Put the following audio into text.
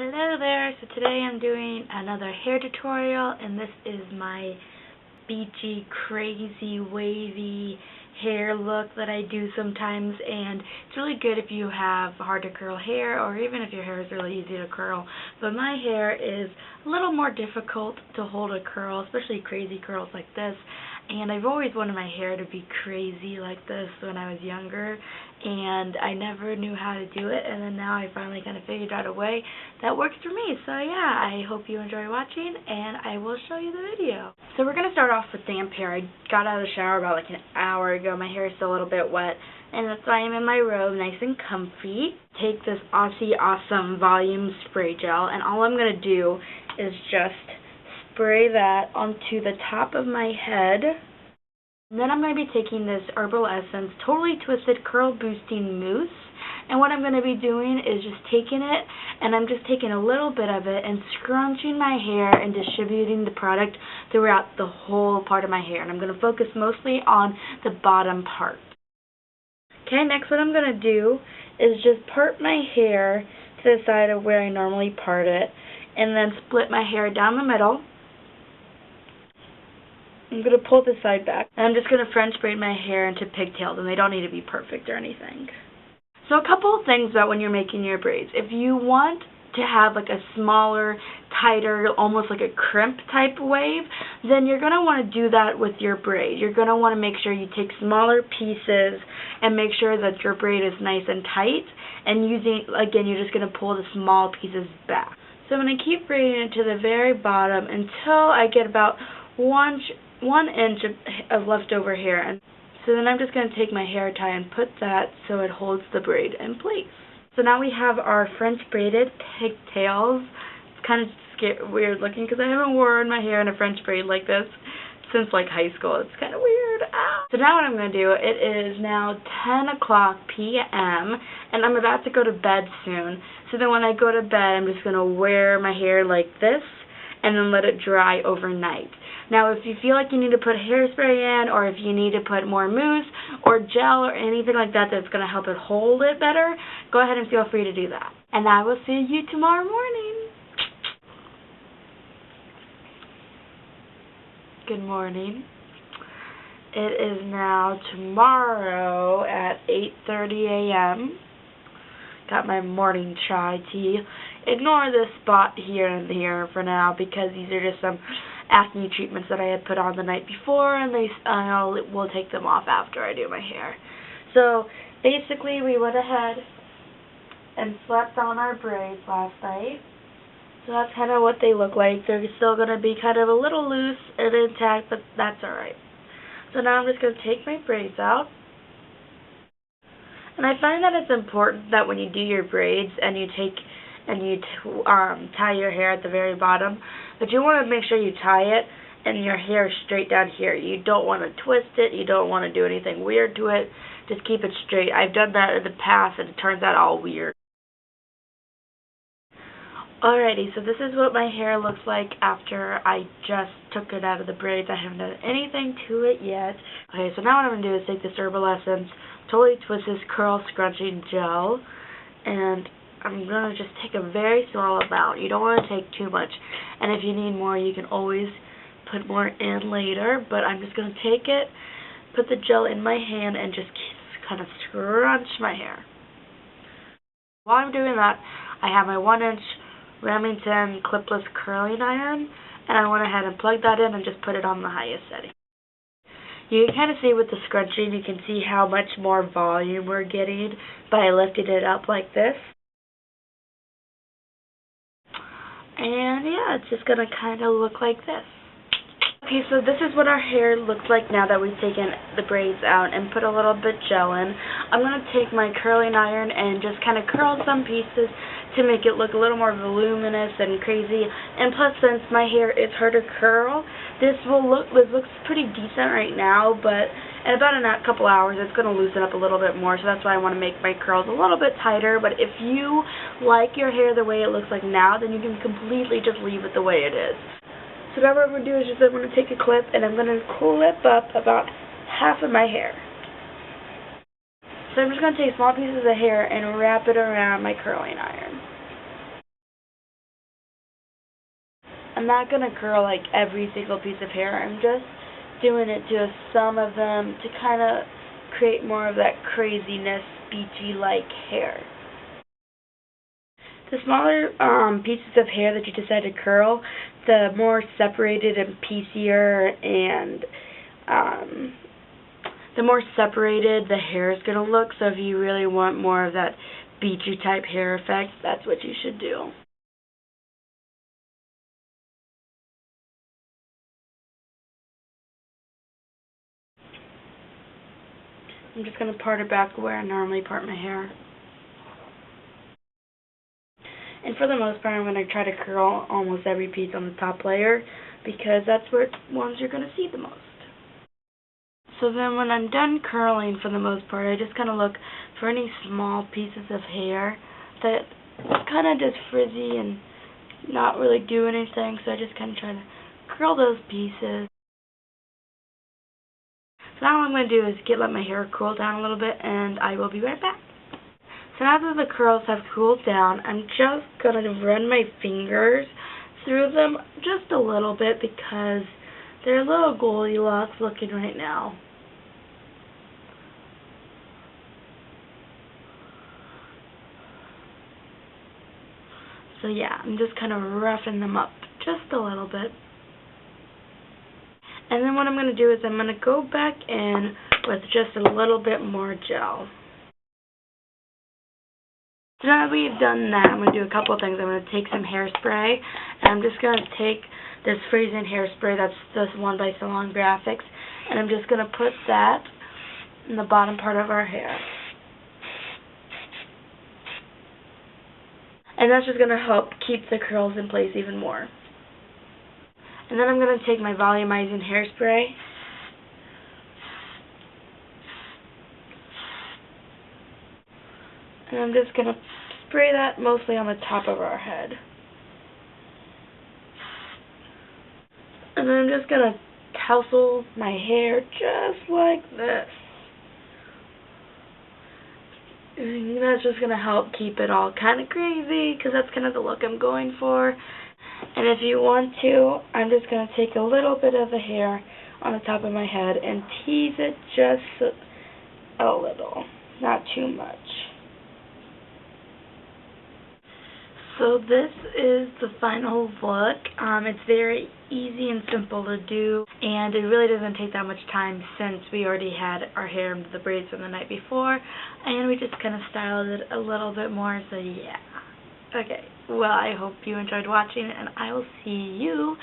Hello there, so today I'm doing another hair tutorial, and this is my beachy, crazy, wavy hair look that I do sometimes, and it's really good if you have hard to curl hair, or even if your hair is really easy to curl, but my hair is a little more difficult to hold a curl, especially crazy curls like this, and I've always wanted my hair to be crazy like this when I was younger, and I never knew how to do it, and then now I finally kind of figured out a way that works for me. So yeah, I hope you enjoy watching, and I will show you the video. So we're going to start off with damp hair. I got out of the shower about like an hour ago. My hair is still a little bit wet, and that's why I'm in my robe, nice and comfy. Take this Aussie Awesome Volume Spray Gel, and all I'm going to do is just spray that onto the top of my head. And then I'm going to be taking this Herbal Essence Totally Twisted Curl Boosting Mousse, and what I'm going to be doing is just taking it, and I'm just taking a little bit of it and scrunching my hair and distributing the product throughout the whole part of my hair, and I'm going to focus mostly on the bottom part. Okay, next what I'm going to do is just part my hair to the side of where I normally part it, and then split my hair down the middle. I'm going to pull this side back, and I'm just going to French braid my hair into pigtails, and they don't need to be perfect or anything. So a couple of things about when you're making your braids. If you want to have like a smaller, tighter, almost like a crimp type wave, then you're going to want to do that with your braid. You're going to want to make sure you take smaller pieces and make sure that your braid is nice and tight, and again, you're just going to pull the small pieces back. So I'm going to keep braiding it to the very bottom until I get about one inch of leftover hair, and so then I'm just going to take my hair tie and put that so it holds the braid in place. So now we have our French braided pigtails. It's kind of weird looking because I haven't worn my hair in a French braid like this since like high school. It's kind of weird. Ow. So now what I'm going to do, it is now 10 o'clock p.m. and I'm about to go to bed soon. So then when I go to bed, I'm just going to wear my hair like this and then let it dry overnight. Now, if you feel like you need to put hairspray in, or if you need to put more mousse or gel or anything like that that's going to help it hold it better, go ahead and feel free to do that. And I will see you tomorrow morning. Good morning. It is now tomorrow at 8:30 a.m. Got my morning chai tea. Ignore this spot here and here for now because these are just some acne treatments that I had put on the night before, and we'll take them off after I do my hair. So basically we went ahead and slept on our braids last night. So that's kind of what they look like. They're still going to be kind of a little loose and intact, but that's alright. So now I'm just going to take my braids out. And I find that it's important that when you do your braids and you tie your hair at the very bottom, but you want to make sure you tie it and your hair is straight down here. You don't want to twist it. You don't want to do anything weird to it. Just keep it straight. I've done that in the past and it turns out all weird. Alrighty, so this is what my hair looks like after I just took it out of the braids. I haven't done anything to it yet. Okay, so now what I'm going to do is take this Herbal Essence Totally Twisted Curl Scrunching Gel, and I'm going to just take a very small amount. You don't want to take too much, and if you need more, you can always put more in later, but I'm just going to take it, put the gel in my hand, and just kind of scrunch my hair. While I'm doing that, I have my 1-inch Remmington clipless curling iron, and I went ahead and plugged that in and just put it on the highest setting. You can kind of see with the scrunching, you can see how much more volume we're getting by lifting it up like this. And yeah, it's just going to kind of look like this. Okay, so this is what our hair looks like now that we've taken the braids out and put a little bit gel in. I'm going to take my curling iron and just kind of curl some pieces to make it look a little more voluminous and crazy. And plus, since my hair is hard to curl, this looks pretty decent right now, but in about a couple hours it's going to loosen up a little bit more, so that's why I want to make my curls a little bit tighter. But if you like your hair the way it looks like now, then you can completely just leave it the way it is. So now what I'm going to do is I'm going to take a clip and I'm going to clip up about half of my hair. So I'm just going to take small pieces of hair and wrap it around my curling iron. I'm not going to curl like every single piece of hair. I'm just doing it to some of them to kind of create more of that craziness, beachy-like hair. The smaller pieces of hair that you decide to curl, the more separated and piecier and the more separated the hair is going to look. So if you really want more of that beachy type hair effect, that's what you should do. I'm just going to part it back where I normally part my hair. And for the most part, I'm going to try to curl almost every piece on the top layer because that's where ones you're going to see the most. So then when I'm done curling for the most part, I just kind of look for any small pieces of hair that kind of just frizzy and not really do anything. So I just kind of try to curl those pieces. So now what I'm going to do is let my hair cool down a little bit, and I will be right back. So now that the curls have cooled down, I'm just going to run my fingers through them just a little bit because they're a little Goldilocks looking right now. So yeah, I'm just kind of roughing them up just a little bit. And then what I'm going to do is I'm going to go back in with just a little bit more gel. So now that we've done that, I'm going to do a couple of things. I'm going to take some hairspray, and I'm just going to take this freezing hairspray, that's this one by Salon Graffix, and I'm just going to put that in the bottom part of our hair. And that's just going to help keep the curls in place even more. And then I'm going to take my volumizing hairspray, and I'm just going to spray that mostly on the top of our head. And then I'm just going to tousle my hair just like this. And that's just going to help keep it all kind of crazy because that's kind of the look I'm going for. And if you want to, I'm just going to take a little bit of the hair on the top of my head and tease it just a little, not too much. So this is the final look. It's very easy and simple to do, and it really doesn't take that much time since we already had our hair into the braids from the night before, and we just kind of styled it a little bit more, so yeah. Okay, well, I hope you enjoyed watching, and I will see you